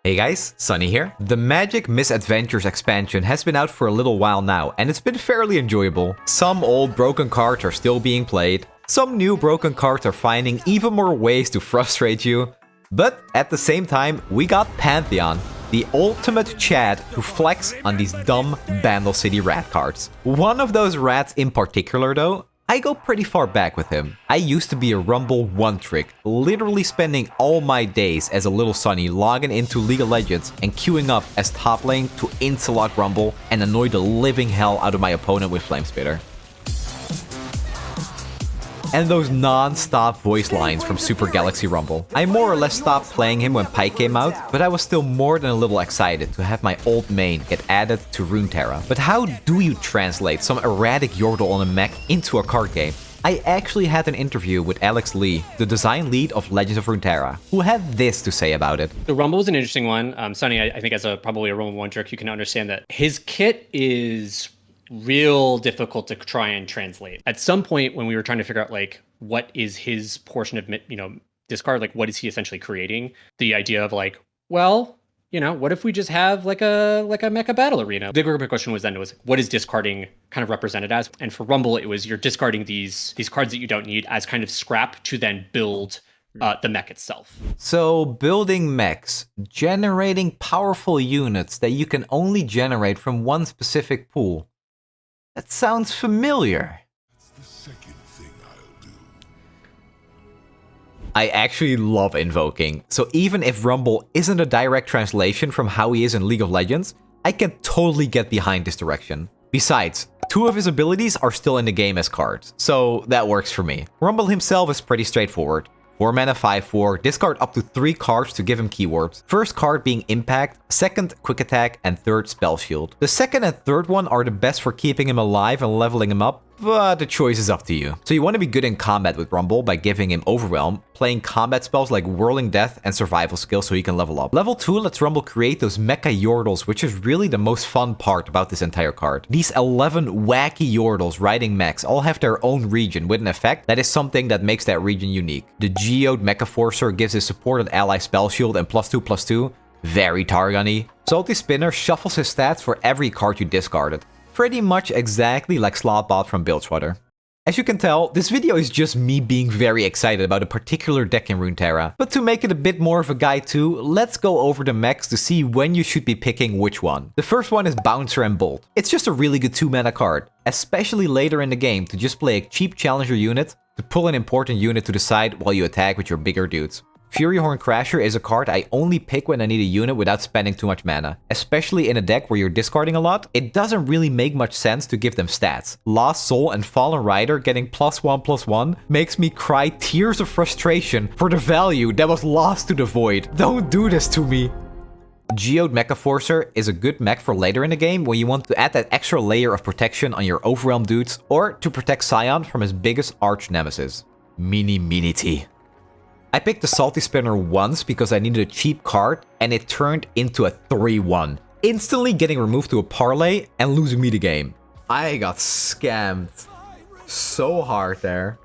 Hey guys, Sunny here. The Magic Misadventures expansion has been out for a little while now, and it's been fairly enjoyable. Some old broken cards are still being played, some new broken cards are finding even more ways to frustrate you, but at the same time, we got Pantheon, the ultimate Chad who flex on these dumb Bandle City rat cards. One of those rats in particular though, I go pretty far back with him. I used to be a Rumble one-trick, literally spending all my days as a little Sunny logging into League of Legends and queuing up as top lane to insta-lock Rumble and annoy the living hell out of my opponent with Flamespitter. And those non-stop voice lines from Super Galaxy Rumble. I more or less stopped playing him when Pyke came out, but I was still more than a little excited to have my old main get added to Runeterra. But how do you translate some erratic Yordle on a mech into a card game? I actually had an interview with Alex Lee, the design lead of Legends of Runeterra, who had this to say about it. The Rumble is an interesting one. Sunny, I think as probably a Rumble one jerk, you can understand that his kit is real difficult to try and translate. At some point when we were trying to figure out like what is his portion of discard, like what is he essentially creating, the idea of like, well, what if we just have like a mecha battle arena? The bigger question was what is discarding kind of represented as? And for Rumble, it was you're discarding these cards that you don't need as kind of scrap to then build the mech itself. So building mechs, generating powerful units that you can only generate from one specific pool. That sounds familiar. That's the second thing I'll do. I actually love Invoking, so even if Rumble isn't a direct translation from how he is in League of Legends, I can totally get behind this direction. Besides, two of his abilities are still in the game as cards, so that works for me. Rumble himself is pretty straightforward. 4 mana 5/4, discard up to 3 cards to give him keywords. First card being Impact, second Quick Attack, and third Spell Shield. The second and third one are the best for keeping him alive and leveling him up, but the choice is up to you. So you want to be good in combat with Rumble by giving him Overwhelm, playing combat spells like Whirling Death and Survival skills so he can level up. Level 2 lets Rumble create those Mecha-Yordles, which is really the most fun part about this entire card. These 11 wacky Yordles riding mechs all have their own region with an effect that is something that makes that region unique. The Geode Mecha-Forcer gives his supported ally Spell Shield and +2/+2, very Targon-y. Salty Spinner shuffles his stats for every card you discarded. Pretty much exactly like Slotbot from Bilgewater. As you can tell, this video is just me being very excited about a particular deck in Runeterra. But to make it a bit more of a guide too, let's go over the mechs to see when you should be picking which one. The first one is Bouncer and Bolt. It's just a really good 2-mana card, especially later in the game to just play a cheap challenger unit to pull an important unit to the side while you attack with your bigger dudes. Furyhorn Crasher is a card I only pick when I need a unit without spending too much mana. Especially in a deck where you're discarding a lot, it doesn't really make much sense to give them stats. Lost Soul and Fallen Rider getting +1/+1 makes me cry tears of frustration for the value that was lost to the void. Don't do this to me. Geode Mecha-Forcer is a good mech for later in the game when you want to add that extra layer of protection on your Overwhelm dudes or to protect Sion from his biggest arch nemesis, Mini-T. I picked the Salty Spinner once because I needed a cheap card, and it turned into a 3-1, instantly getting removed to a parlay and losing me the game. I got scammed so hard there.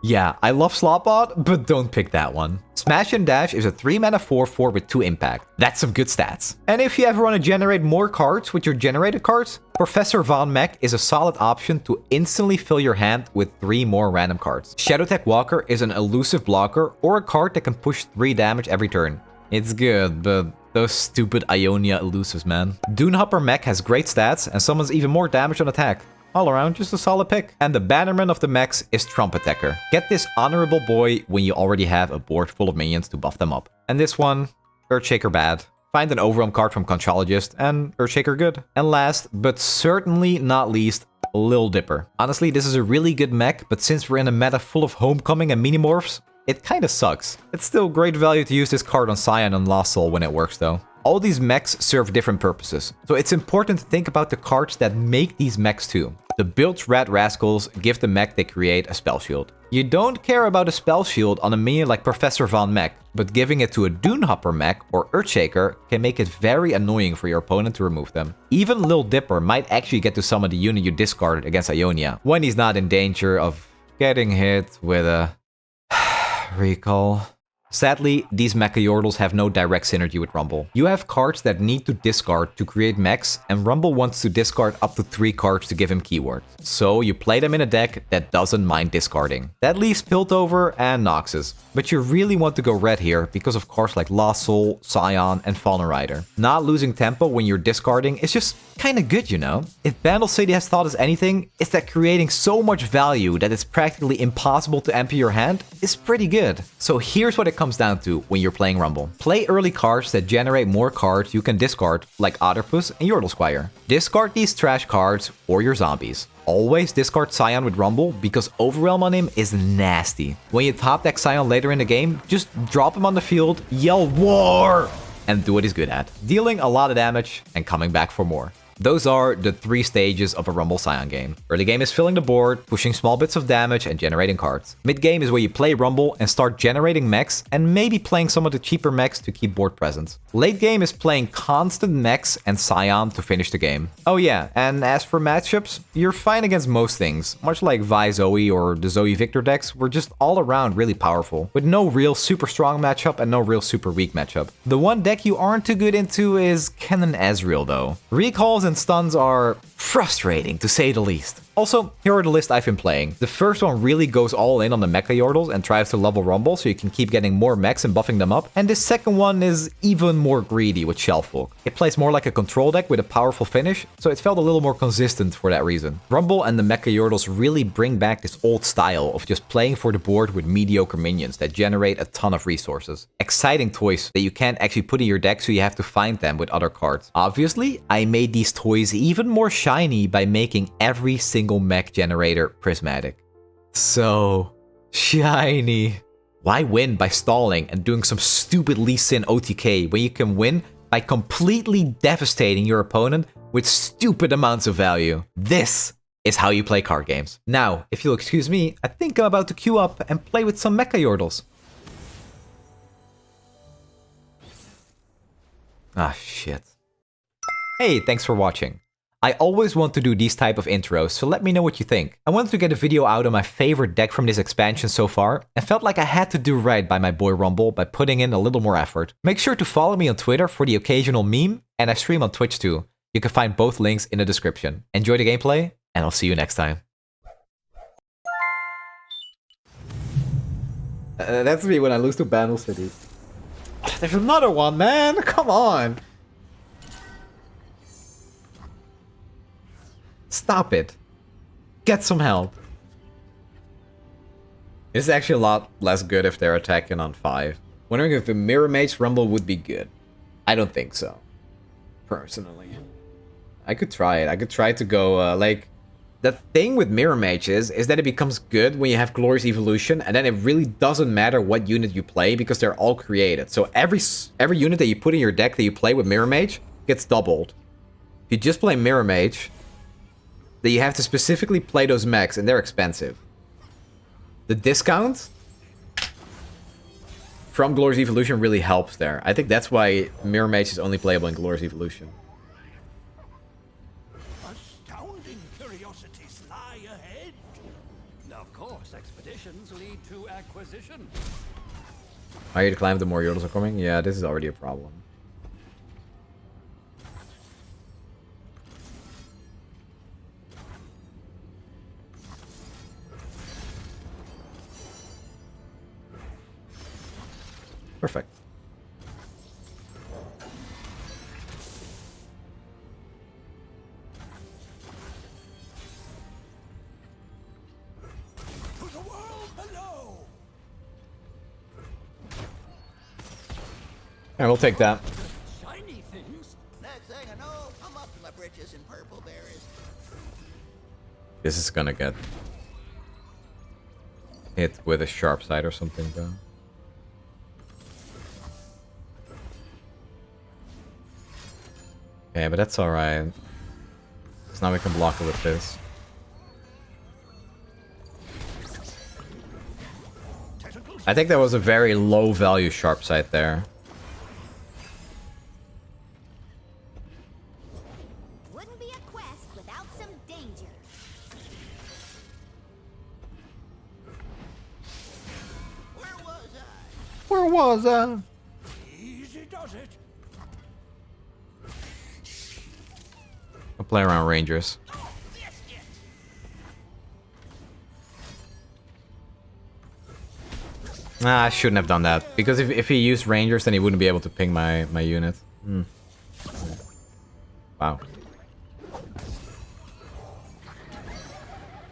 Yeah, I love Slotbot, but don't pick that one. Smash and Dash is a 3-mana 4/4 with 2 impact. That's some good stats. And if you ever want to generate more cards with your generated cards, Professor Von Mech is a solid option to instantly fill your hand with 3 more random cards. Shadowtech Walker is an elusive blocker or a card that can push 3 damage every turn. It's good, but those stupid Ionia elusives, man. Dunehopper Mech has great stats and summons even more damage on attack. All around, just a solid pick. And the bannerman of the mechs is Trumpetecker. Get this honorable boy when you already have a board full of minions to buff them up. And this one, Earthshaker bad. Find an Overwhelm card from Conchologist, and Earthshaker good. And last, but certainly not least, Lil Dipper. Honestly, this is a really good mech, but since we're in a meta full of Homecoming and Minimorphs, it kinda sucks. It's still great value to use this card on Sion and Lost Soul when it works though. All these mechs serve different purposes, so it's important to think about the cards that make these mechs too. The Bilge Rat Rascals give the mech they create a spell shield. You don't care about a spell shield on a minion like Professor Von Mech, but giving it to a Dunehopper mech or Earthshaker can make it very annoying for your opponent to remove them. Even Lil Dipper might actually get to summon the unit you discarded against Ionia, when he's not in danger of getting hit with a recall. Sadly, these Mecha-Yordles have no direct synergy with Rumble. You have cards that need to discard to create mechs, and Rumble wants to discard up to 3 cards to give him keywords. So you play them in a deck that doesn't mind discarding. That leaves Piltover and Noxus. But you really want to go red here because of cards like Lost Soul, Scion, and Fallen Rider. Not losing tempo when you're discarding is just kinda good, you know? If Bandle City has taught us anything, it's that creating so much value that it's practically impossible to empty your hand is pretty good. So here's what it comes down to when you're playing Rumble. Play early cards that generate more cards you can discard, like Otterpuss and Yordle Squire. Discard these trash cards or your zombies. Always discard Scion with Rumble because Overwhelm on him is nasty. When you top deck Scion later in the game, just drop him on the field, yell WAR, and do what he's good at. Dealing a lot of damage and coming back for more. Those are the 3 stages of a Rumble Scion game. Early game is filling the board, pushing small bits of damage and generating cards. Mid game is where you play Rumble and start generating mechs and maybe playing some of the cheaper mechs to keep board presence. Late game is playing constant mechs and Scion to finish the game. Oh yeah, and as for matchups, you're fine against most things. Much like Vi Zoe or the Zoe Victor decks, we're just all around really powerful, with no real super strong matchup and no real super weak matchup. The one deck you aren't too good into is Kennen Ezreal though. Recalls and stuns are frustrating to say the least. Also, here are the list I've been playing. The first one really goes all in on the Mecha-Yordles and tries to level Rumble so you can keep getting more mechs and buffing them up. And the second one is even more greedy with Shellfolk. It plays more like a control deck with a powerful finish, so it felt a little more consistent for that reason. Rumble and the Mecha-Yordles really bring back this old style of just playing for the board with mediocre minions that generate a ton of resources. Exciting toys that you can't actually put in your deck, so you have to find them with other cards. Obviously, I made these toys even more shiny by making every single mech generator prismatic. So shiny. Why win by stalling and doing some stupid Lee Sin OTK when you can win by completely devastating your opponent with stupid amounts of value? This is how you play card games. Now, if you'll excuse me, I think I'm about to queue up and play with some Mecha-Yordles. Ah, shit. Hey, thanks for watching. I always want to do these type of intros, so let me know what you think. I wanted to get a video out on my favorite deck from this expansion so far, and felt like I had to do right by my boy Rumble by putting in a little more effort. Make sure to follow me on Twitter for the occasional meme, and I stream on Twitch too. You can find both links in the description. Enjoy the gameplay, and I'll see you next time. That's me when I lose to Bandle City. There's another one, man! Come on! Stop it. Get some help. It's actually a lot less good if they're attacking on 5. Wondering if a Mirror Mage Rumble would be good. I don't think so. Personally. I could try it. I could try to go, like... The thing with Mirror Mage is that it becomes good when you have Glorious Evolution, and then it really doesn't matter what unit you play because they're all created. So every unit that you put in your deck that you play with Mirror Mage gets doubled. If you just play Mirror Mage, that you have to specifically play those mechs, and they're expensive. The discount from Glorious Evolution really helps there. I think that's why Mirror Mage is only playable in Glorious Evolution. Astounding curiosities lie ahead. Of course, expeditions lead to acquisition. Higher to climb, the more Yordles are coming. Yeah, this is already a problem. Perfect. To the world below. Yeah, we'll take that. Shiny things. Next thing I know, I'm up to my britches in purple berries. This is gonna get hit with a sharp side or something, though. Okay, but that's alright. Because now we can block it with this. I think that was a very low value sharp side there. Wouldn't be a quest without some danger. Where was I? Where there was a... Easy does it. I'll play around Rangers. Nah, I shouldn't have done that. Because if he used Rangers, then he wouldn't be able to ping my unit. Wow.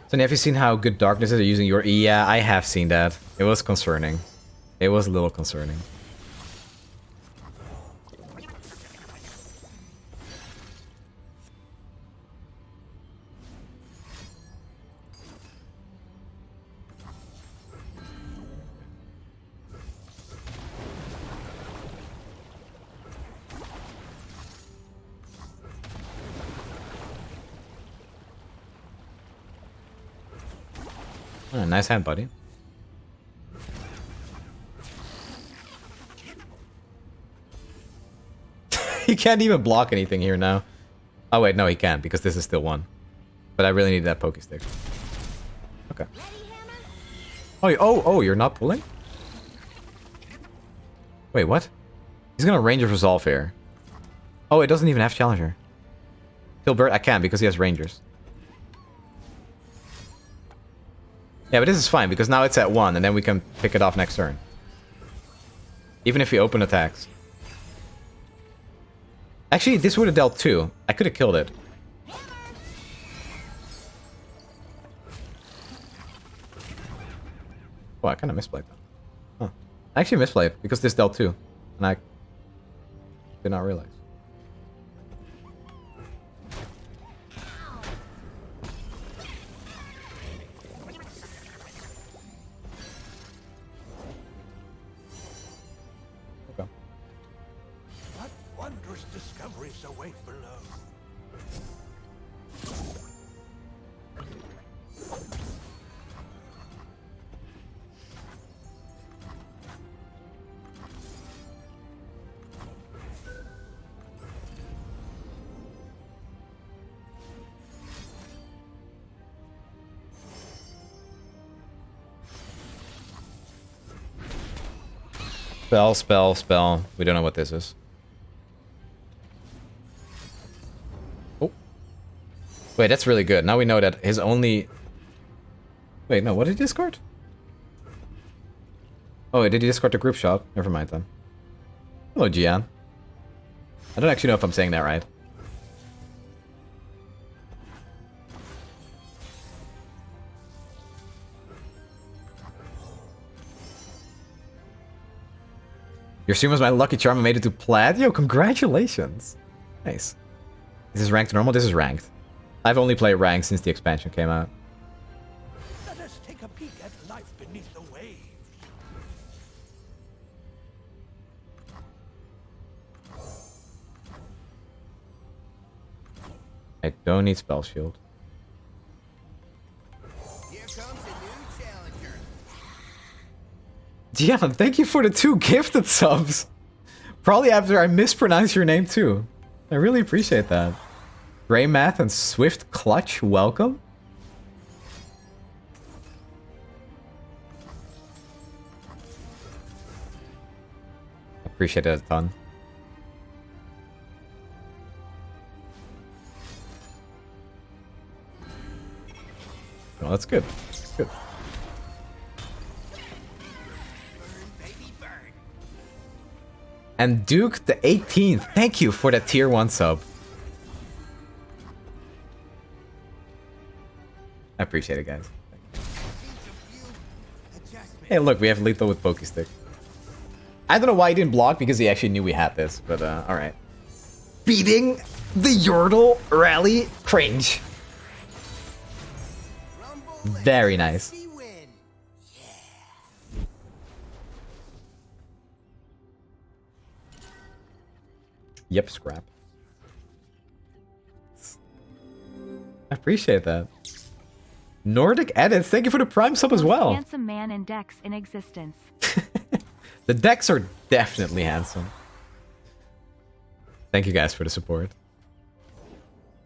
So have you seen how good Darkness is at using your... Yeah, I have seen that. It was concerning. It was a little concerning. Oh, nice hand, buddy. He can't even block anything here now. Oh wait, no, he can because this is still one. But I really need that Poké Stick. Okay. Oh, you're not pulling? Wait, what? He's gonna Rangers Resolve here. Oh, it doesn't even have Challenger. Kill Bird, I can because he has Rangers. Yeah, but this is fine, because now it's at 1, and then we can pick it off next turn. Even if we open attacks. Actually, this would have dealt 2. I could have killed it. Oh, I kind of misplayed that. Huh. I actually misplayed, because this dealt 2. And I did not realize. Wondrous discoveries await below. Spell. We don't know what this is. Wait, that's really good. Now we know that his only... Wait, no, what did he discard? Oh, did he discard the group shot? Never mind then. Hello, Gian. I don't actually know if I'm saying that right. Your stream was my lucky charm. I made it to Plat. Yo, congratulations. Nice. This is ranked normal? This is ranked. I've only played ranked since the expansion came out. Let us take a peek at life beneath the waves. I don't need Spell Shield. Here comes a new challenger. Gian, thank you for the 2 gifted subs. Probably after I mispronounced your name too. I really appreciate that. Grey Math and Swift Clutch, welcome. Appreciate it a ton. Well, that's good. Good. And Duke the 18th, thank you for that tier 1 sub. I appreciate it, guys. Hey, look, we have lethal with Poké Stick. I don't know why he didn't block, because he actually knew we had this, but alright. Beating the Yordle rally cringe. Very nice. Yep, scrap. I appreciate that. Nordic Edits, thank you for the Prime sub as well. Handsome man and decks in existence. The decks are definitely handsome. Thank you guys for the support.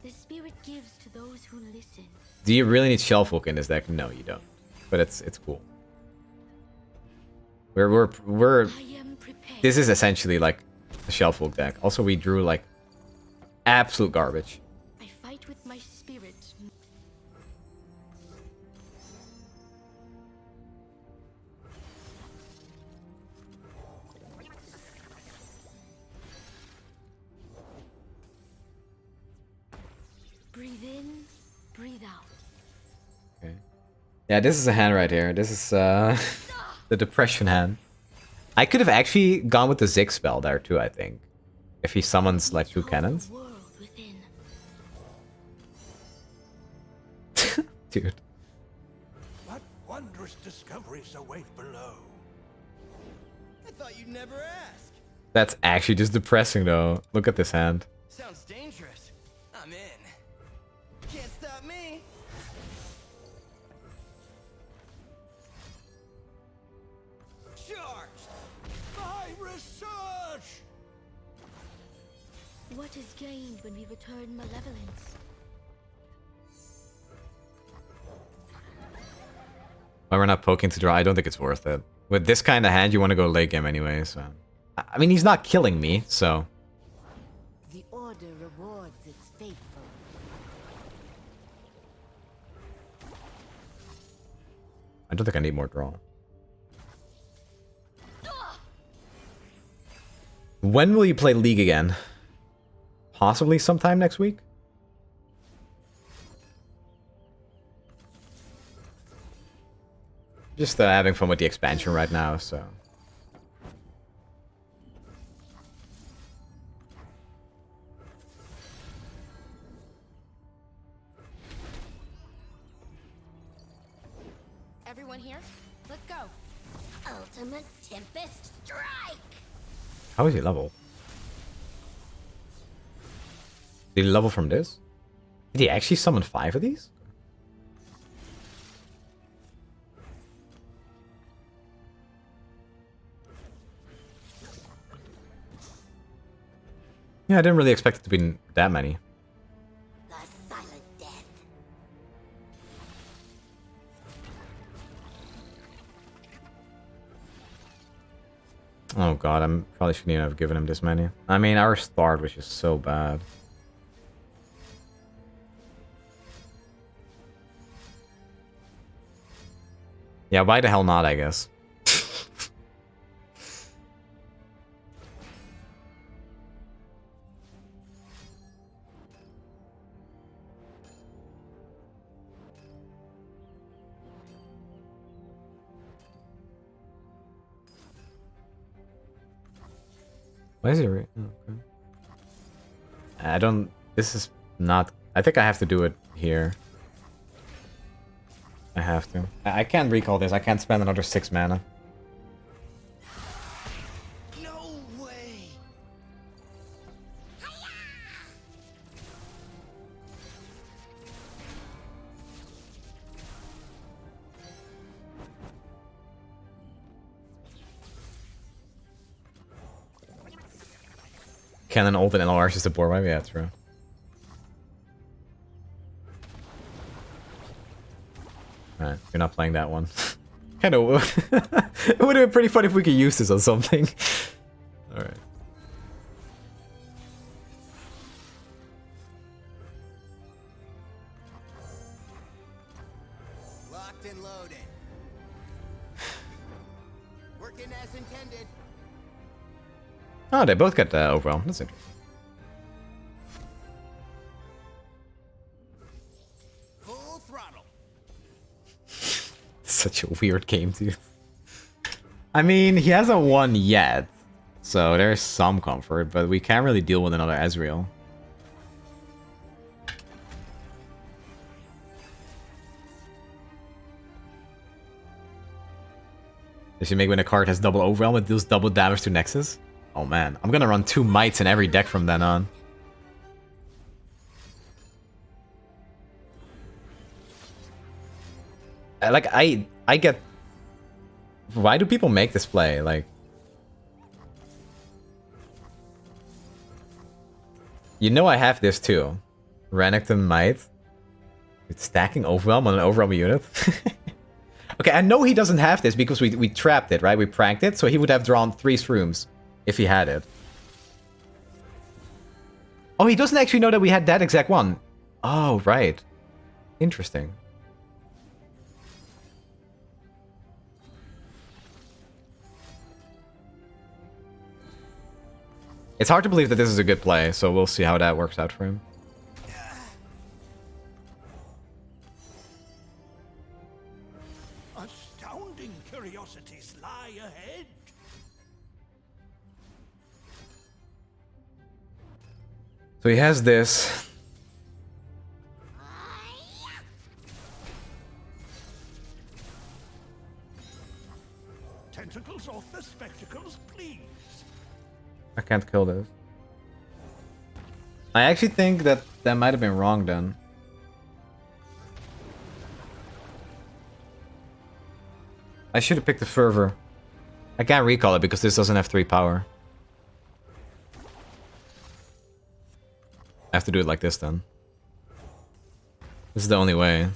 The spirit gives to those who listen. Do you really need Shelfwalk in this deck? No, you don't. But it's cool. We're I am prepared. this is essentially like a shelf folk deck. Also, we drew like absolute garbage. I fight with my spirit. Breathe in, breathe out. Okay. Yeah, this is a hand right here. This is the depression hand. I could have actually gone with the Zig spell there too, I think. If he summons like 2 cannons. World within. Dude. What wondrous discoveries await below? I thought you'd never ask. That's actually just depressing though. Look at this hand. Sounds dangerous. I'm in. Can't stop me. Charged. My research! What is gained when we return malevolence? Why we're not poking to draw? I don't think it's worth it. With this kind of hand, you want to go late game anyway, so... I mean, he's not killing me, so... The order rewards its faithful. I don't think I need more draw. When will you play League again? Possibly sometime next week? Just having fun with the expansion right now, so... Everyone here? Let's go. Ultimate Tempest Strike! How is he level? Did he level from this? Did he actually summon 5 of these? Yeah, I didn't really expect it to be that many. The silent death. Oh god, I probably shouldn't even have given him this many. I mean, our start was just so bad. Yeah, why the hell not, I guess. Why is it oh, okay. I don't... This is not... I think I have to do it here. I have to. I can't recall this. I can't spend another 6 mana. No way. Kennen ult and LR is just a board wipe? Yeah, true. Alright, you're not playing that one. Kinda would. It would have been pretty funny if we could use this on something. Alright. Locked and loaded. Working as intended. Oh, they both got overwhelm. That's interesting. Full throttle. Such a weird game, dude. I mean, he hasn't won yet, so there's some comfort, but we can't really deal with another Ezreal. Does she make when a card has double overwhelm, it deals double damage to Nexus? Oh man, I'm gonna run 2 mites in every deck from then on. Like, I get... Why do people make this play? Like... You know I have this too. Renekton Might. It's stacking Overwhelm on an Overwhelm unit. Okay, I know he doesn't have this because we trapped it, right? We pranked it, so he would have drawn 3 shrooms if he had it. Oh, he doesn't actually know that we had that exact one. Oh, right. Interesting. It's hard to believe that this is a good play, so we'll see how that works out for him. Astounding curiosities lie ahead. So he has this. Tentacles off the spectacles, please. I can't kill this. I actually think that that might have been wrong then. I should have picked the fervor. I can't recall it because this doesn't have 3 power. I have to do it like this then. This is the only way.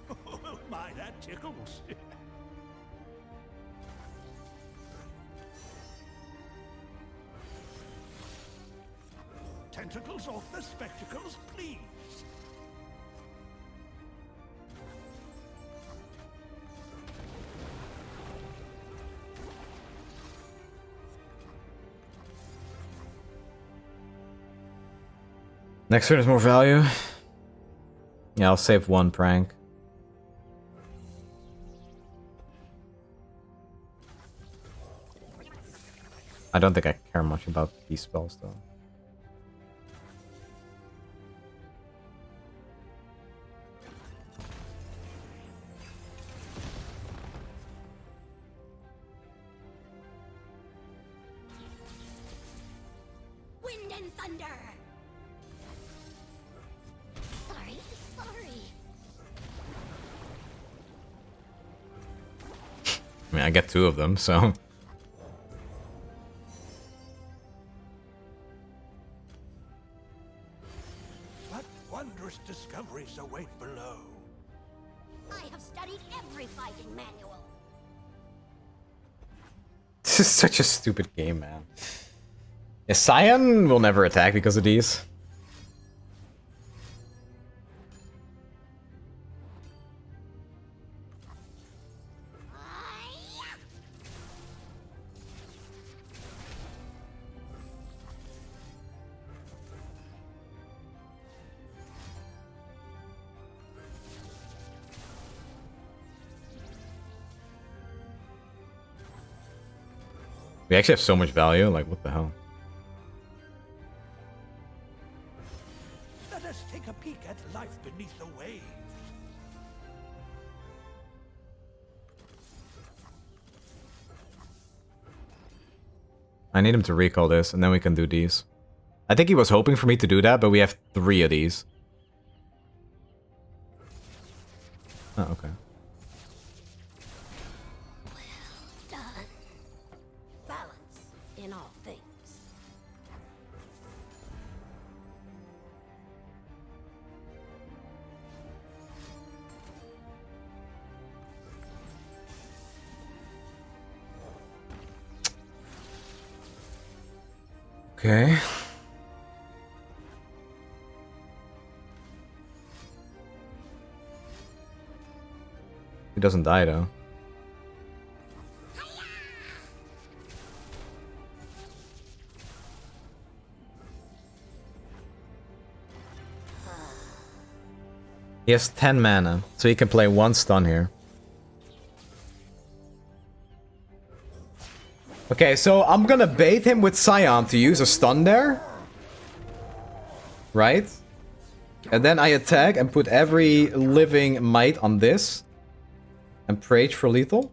Oh my, that tickles. Tentacles off the spectacles, please. Next turn is more value. Yeah, I'll save 1 prank. I don't think I care much about these spells though. Wind and thunder. Sorry. I mean, I get 2 of them, so... What wondrous discoveries await below. I have studied every fighting manual. This is such a stupid game, man. Yeah, Scion will never attack because of these. We actually have so much value, like what the hell? Let us take a peek at life beneath the waves. I need him to recall this, and then we can do these. I think he was hoping for me to do that, but we have 3 of these. Oh, okay. Well done. Balance in all things. Okay. He doesn't die though. He has 10 mana, so he can play 1 stun here. Okay, so I'm gonna bait him with Scion to use a stun there. Right? And then I attack and put every living might on this. And Prage for lethal.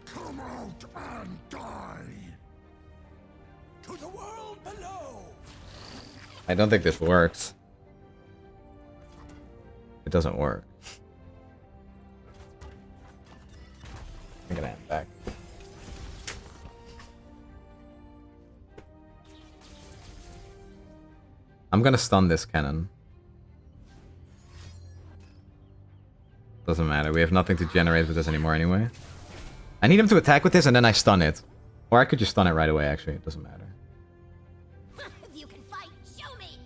Come out and die! To the world below. I don't think this works. It doesn't work. I'm gonna end back. I'm gonna stun this Kennen. Doesn't matter, we have nothing to generate with this anymore anyway. I need him to attack with this and then I stun it. Or I could just stun it right away actually, it doesn't matter. You can fight, show me.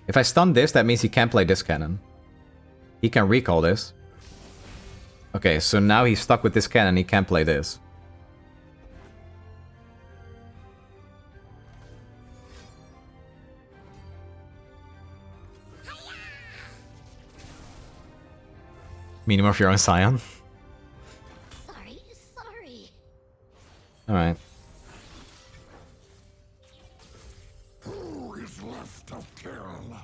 If I stun this, that means he can't play this cannon. He can recall this. Okay, so now he's stuck with this cannon, he can't play this. Meaning of your own scion? Sorry. Alright. Who is left to kill?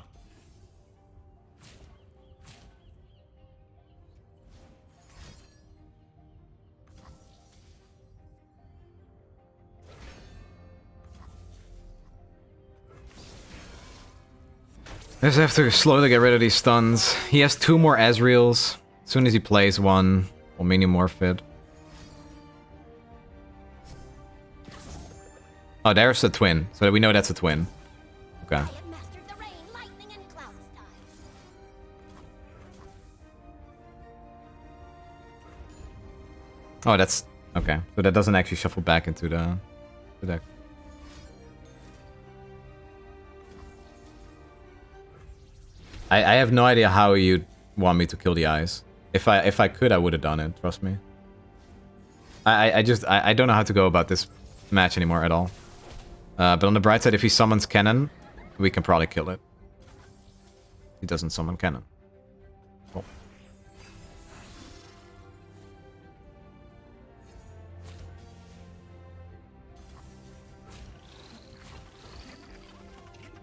I just have to slowly get rid of these stuns. He has 2 more Ezreals. As soon as he plays one, we'll mini-morph it. Oh, there's a twin. So we know that's a twin. Okay. I have mastered the rain, lightning, and cloud style. Oh, that's... Okay. So that doesn't actually shuffle back into the deck. I have no idea how you'd want me to kill the eyes. If I could, I would have done it. Trust me. I don't know how to go about this match anymore at all. But on the bright side, if he summons Kennen, we can probably kill it. He doesn't summon Kennen. Cool.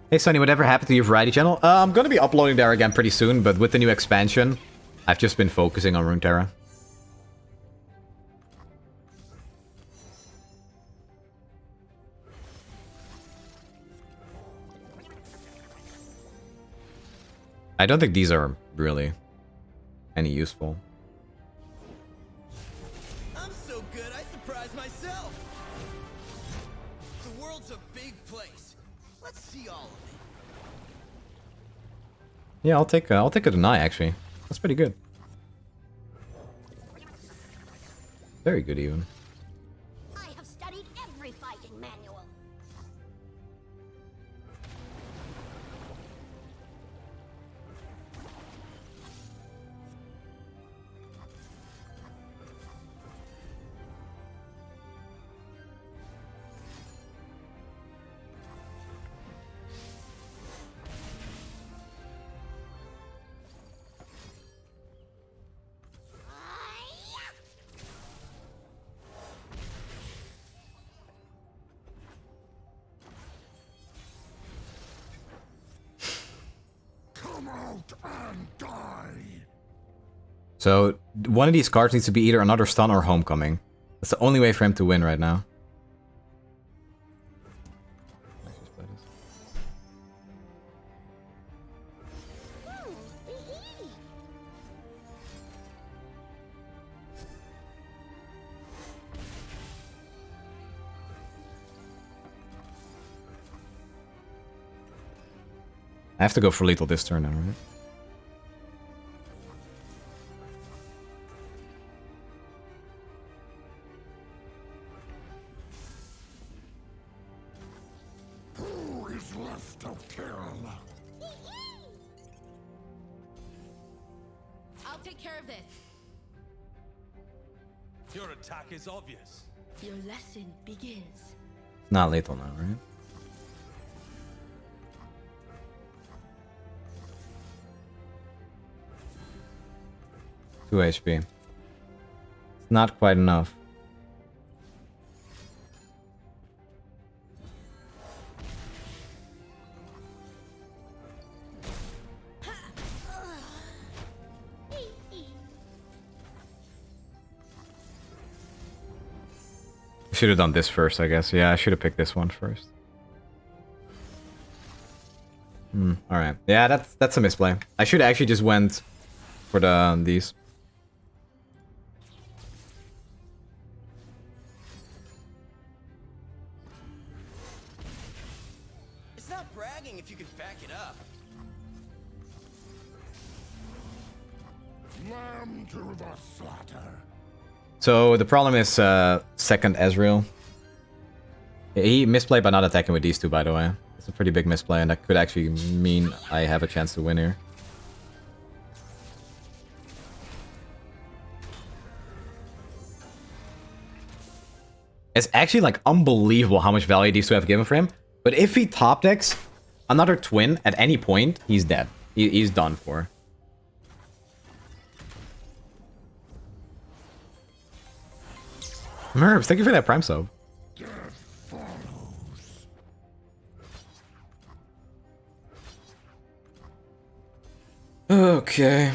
Hey Sunny, whatever happened to your variety channel? I'm gonna be uploading there again pretty soon, but with the new expansion, I've just been focusing on Runeterra. I don't think these are really any useful. I'm so good, I surprised myself. The world's a big place. Let's see all of it. Yeah, I'll take a deny actually. That's pretty good. Very good even. I have studied every fighting manual. Come out and die! So one of these cards needs to be either another stun or homecoming. That's the only way for him to win right now. I have to go for lethal this turn now, right? Who is left to kill? I'll take care of this. Your attack is obvious. Your lesson begins. Not lethal now, right? Two HP. It's not quite enough. Should have done this first, I guess. Yeah, I should have picked this one first. Alright. Yeah, that's a misplay. I should actually just went for these. It's not bragging if you can back it up. Lamb to the slaughter. So the problem is second Ezreal. He misplayed by not attacking with these two, by the way. It's a pretty big misplay, and that could actually mean I have a chance to win here. It's actually like unbelievable how much value these two have given for him. But if he top decks another twin at any point, he's dead. He's done for. Merbs, thank you for that Prime sub. Okay.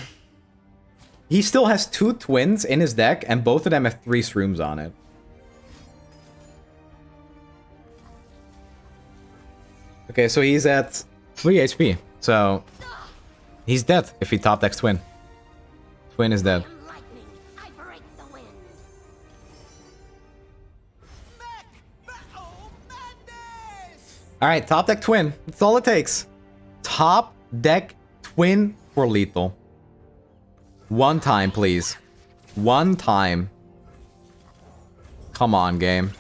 He still has 2 twins in his deck, and both of them have 3 shrooms on it. Okay, so he's at 3 HP. So he's dead if he top decks twin. Twin is dead. Lightning, I break the wind. Alright, top deck twin. That's all it takes. Top deck twin for lethal. One time, please. One time. Come on, game.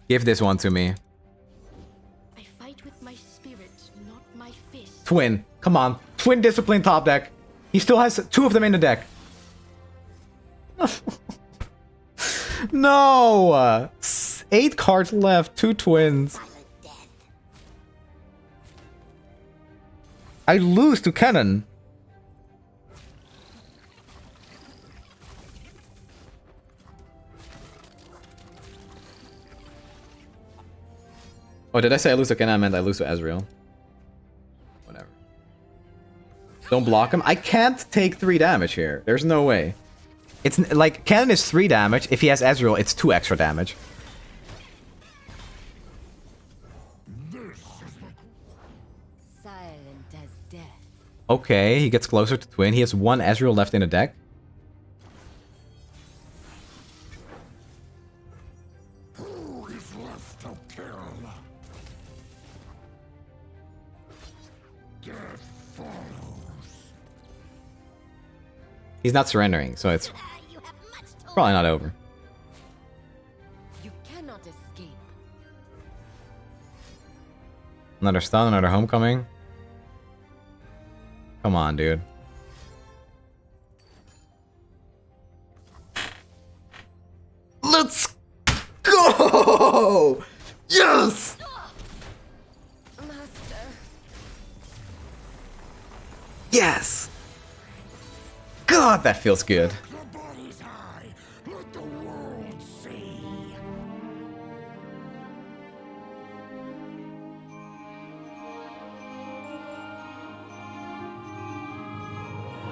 Give this one to me. I fight with my spirit, not my fist. Twin. Come on. Twin discipline top deck. He still has 2 of them in the deck. No! 8 cards left. 2 twins. Silent death. I lose to Kennen. Oh, did I say I lose to Kennen? I meant I lose to Ezreal. Whatever. Don't block him. I can't take 3 damage here. There's no way. It's like, Kennen is 3 damage. If he has Ezreal, it's 2 extra damage. Silent as death. Okay, he gets closer to twin. He has 1 Ezreal left in the deck. Who is left to kill? Death follows. He's not surrendering, so it's You have much to probably not over. You cannot escape. Another stun, another homecoming. Come on, dude. Let's go! Yes! Master. Yes! God, that feels good.